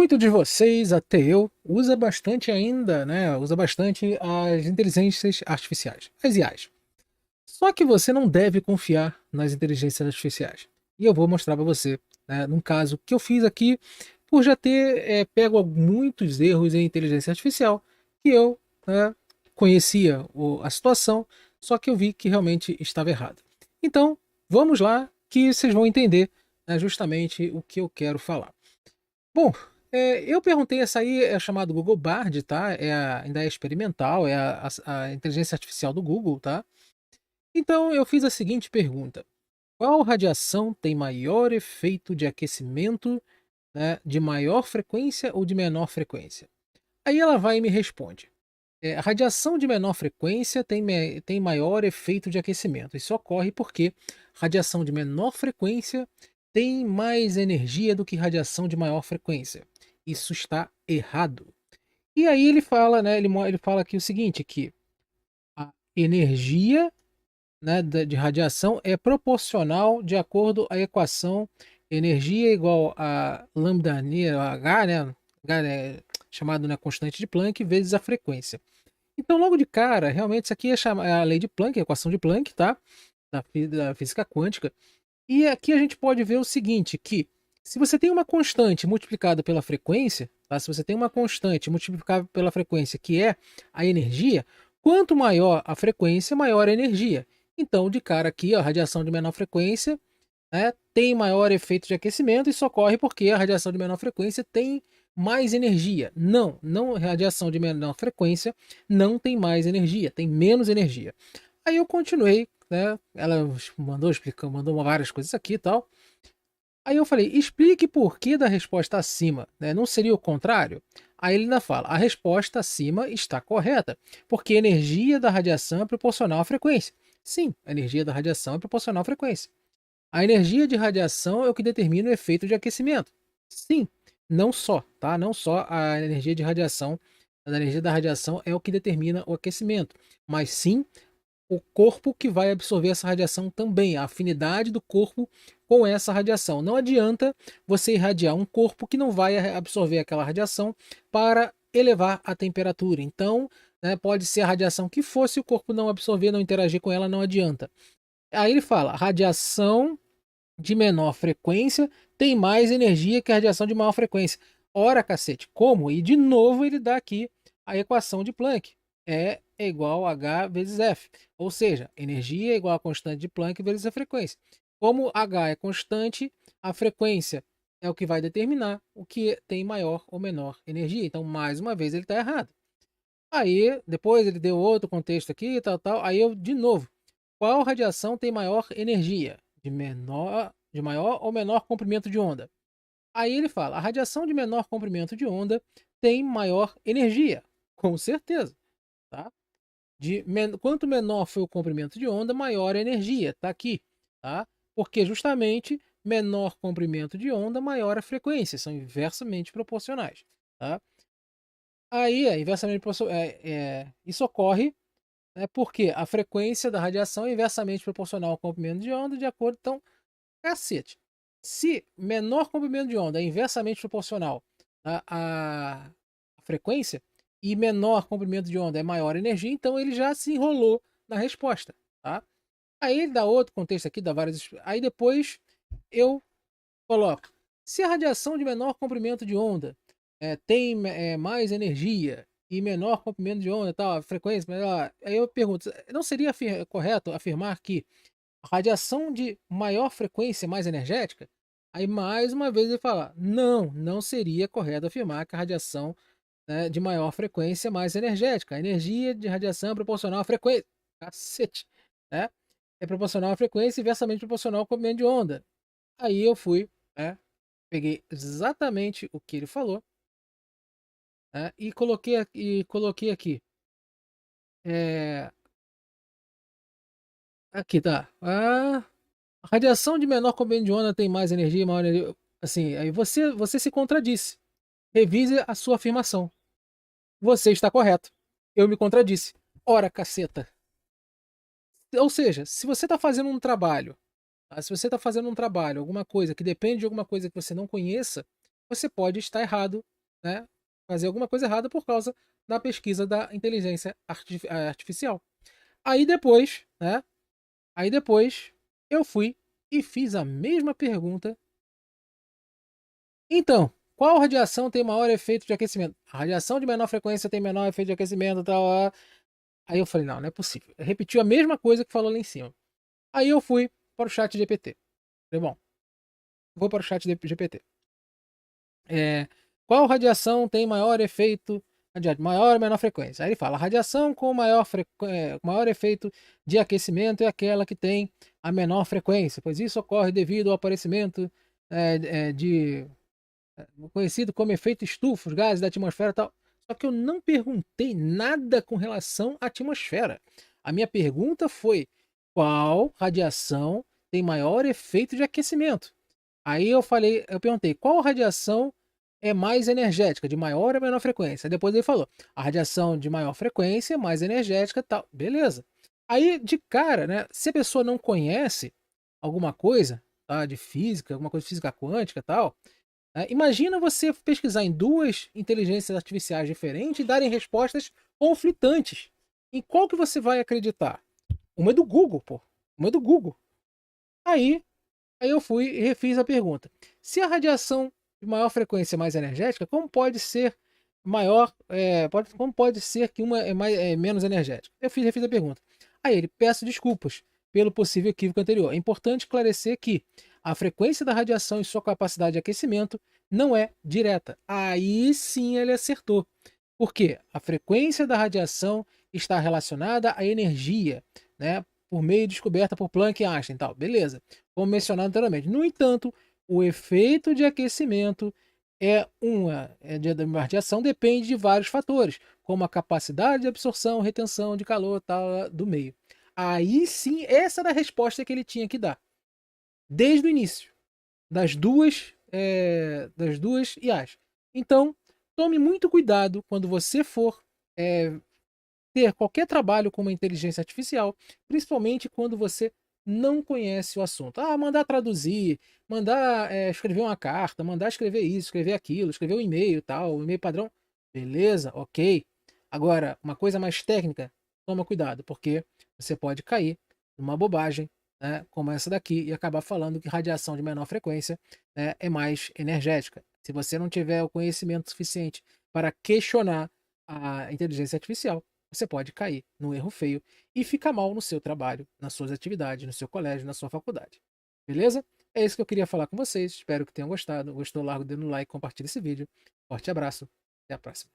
Muitos de vocês, até eu, usa bastante ainda, né? Usa bastante as inteligências artificiais, as IAs. Só que você não deve confiar nas inteligências artificiais. E eu vou mostrar para você, né, num caso que eu fiz aqui, por já ter pego muitos erros em inteligência artificial, que eu conhecia a situação, só que eu vi que realmente estava errado. Então, vamos lá, que vocês vão entender, né, justamente o que eu quero falar. Bom, eu perguntei, essa aí é chamado Google Bard, tá? Ainda é experimental, é a inteligência artificial do Google, tá? Então eu fiz a seguinte pergunta: qual radiação tem maior efeito de aquecimento, né, de maior frequência ou de menor frequência? Aí ela vai e me responde: a radiação de menor frequência tem maior efeito de aquecimento. Isso ocorre porque radiação de menor frequência tem mais energia do que radiação de maior frequência. Isso está errado. E aí ele fala, né? Ele fala aqui o seguinte: que a energia, né, de radiação é proporcional de acordo à equação energia igual a lambda H, né? H é chamado, né, constante de Planck vezes a frequência. Então, logo de cara, realmente isso aqui é a lei de Planck, a equação de Planck, tá? Da física quântica. E aqui a gente pode ver o seguinte, que se você tem uma constante multiplicada pela frequência, tá? Se você tem uma constante multiplicada pela frequência, que é a energia, quanto maior a frequência, maior a energia. Então, de cara aqui, ó, a radiação de menor frequência, né, tem maior efeito de aquecimento. Isso ocorre porque a radiação de menor frequência tem mais energia. Não, radiação de menor frequência não tem mais energia, tem menos energia. Aí eu continuei, né? Ela mandou explicar, mandou várias coisas aqui e tal. Aí eu falei, explique por que da resposta acima, né? Não seria o contrário? Aí ele ainda fala, a resposta acima está correta, porque a energia da radiação é proporcional à frequência. Sim, a energia da radiação é proporcional à frequência. A energia de radiação é o que determina o efeito de aquecimento. Sim, não só, tá? Não só a energia de radiação, a energia da radiação é o que determina o aquecimento, mas sim o corpo que vai absorver essa radiação também, a afinidade do corpo com essa radiação. Não adianta você irradiar um corpo que não vai absorver aquela radiação para elevar a temperatura. Então, né, pode ser a radiação que fosse, o corpo não absorver, não interagir com ela, não adianta. Aí ele fala, radiação de menor frequência tem mais energia que a radiação de maior frequência. Ora, cacete, como? E de novo ele dá aqui a equação de Planck. É igual a H vezes F. Ou seja, energia é igual a constante de Planck vezes a frequência. Como H é constante, a frequência é o que vai determinar o que tem maior ou menor energia. Então, mais uma vez, ele está errado. Aí, depois ele deu outro contexto aqui, tal, tal. Aí eu, de novo, qual radiação tem maior energia? De maior ou menor comprimento de onda? Aí ele fala, a radiação de menor comprimento de onda tem maior energia, com certeza, tá? Quanto menor foi o comprimento de onda, maior a energia, tá aqui, tá? Porque justamente menor comprimento de onda, maior a frequência, são inversamente proporcionais, tá? Aí, isso ocorre, né, porque a frequência da radiação é inversamente proporcional ao comprimento de onda, de acordo, então, cacete. Se menor comprimento de onda é inversamente proporcional à frequência e menor comprimento de onda é maior energia, então ele já se enrolou na resposta, tá? Aí ele dá outro contexto aqui, dá várias. Aí depois eu coloco: se a radiação de menor comprimento de onda tem mais energia e menor comprimento de onda, tal, a frequência, aí eu pergunto: não seria correto afirmar que a radiação de maior frequência é mais energética? Aí mais uma vez ele fala: não seria correto afirmar que a radiação, né, de maior frequência é mais energética. A energia de radiação é proporcional à frequência. Cacete, né? É proporcional à frequência e inversamente proporcional ao comprimento de onda. Aí eu fui, né, peguei exatamente o que ele falou, né, e coloquei aqui. É, aqui tá. A radiação de menor comprimento de onda tem mais energia, maior energia. Assim, aí você se contradisse. Revise a sua afirmação. Você está correto. Eu me contradisse. Ora, caceta. Ou seja, se você está fazendo um trabalho, tá? Se você está fazendo um trabalho, alguma coisa que depende de alguma coisa que você não conheça, você pode estar errado né, fazer alguma coisa errada por causa da pesquisa da inteligência artificial. Aí depois, né? Aí depois eu fui e fiz a mesma pergunta. Então, qual radiação tem maior efeito de aquecimento? A radiação de menor frequência tem menor efeito de aquecimento, tal. Aí eu falei, não é possível. Repetiu a mesma coisa que falou lá em cima. Aí eu fui para o chat GPT. Falei, bom, vou para o chat GPT. Qual radiação tem maior efeito, maior ou menor frequência? Aí ele fala, a radiação com maior efeito de aquecimento é aquela que tem a menor frequência, pois isso ocorre devido ao aparecimento de conhecido como efeito estufa, os gases da atmosfera e tal. Só que eu não perguntei nada com relação à atmosfera. A minha pergunta foi: qual radiação tem maior efeito de aquecimento? Aí eu perguntei, qual radiação é mais energética, de maior ou menor frequência? Aí depois ele falou, a radiação de maior frequência é mais energética e tal. Beleza. Aí, de cara, né, se a pessoa não conhece alguma coisa, tá, de física, alguma coisa de física quântica e tal, imagina você pesquisar em duas inteligências artificiais diferentes e darem respostas conflitantes. Em qual que você vai acreditar? Uma é do Google, pô. Uma é do Google. Aí, aí eu fui e refiz a pergunta. Se a radiação de maior frequência é mais energética, como pode ser maior, como pode ser que uma é menos energética? Refiz a pergunta. Aí ele, peço desculpas pelo possível equívoco anterior. É importante esclarecer que a frequência da radiação e sua capacidade de aquecimento não é direta. Aí sim ele acertou. Por quê? A frequência da radiação está relacionada à energia, né? Por meio descoberta por Planck e Einstein, tal. Beleza. Como mencionado anteriormente. No entanto, o efeito de aquecimento de uma radiação depende de vários fatores, como a capacidade de absorção, retenção de calor, tal, do meio. Aí sim, essa era a resposta que ele tinha que dar, desde o início, das duas IAs. Então, tome muito cuidado quando você for é, ter qualquer trabalho com uma inteligência artificial, principalmente quando você não conhece o assunto. Ah, mandar traduzir, mandar escrever uma carta, mandar escrever isso, escrever aquilo, escrever um e-mail tal, um e-mail padrão. Beleza, ok. Agora, uma coisa mais técnica, toma cuidado, porque você pode cair numa bobagem, né, como essa daqui, e acabar falando que radiação de menor frequência, né, é mais energética. Se você não tiver o conhecimento suficiente para questionar a inteligência artificial, você pode cair num erro feio e ficar mal no seu trabalho, nas suas atividades, no seu colégio, na sua faculdade. Beleza? É isso que eu queria falar com vocês. Espero que tenham gostado. Gostou? Larga o dedo no like, compartilha esse vídeo. Forte abraço. Até a próxima.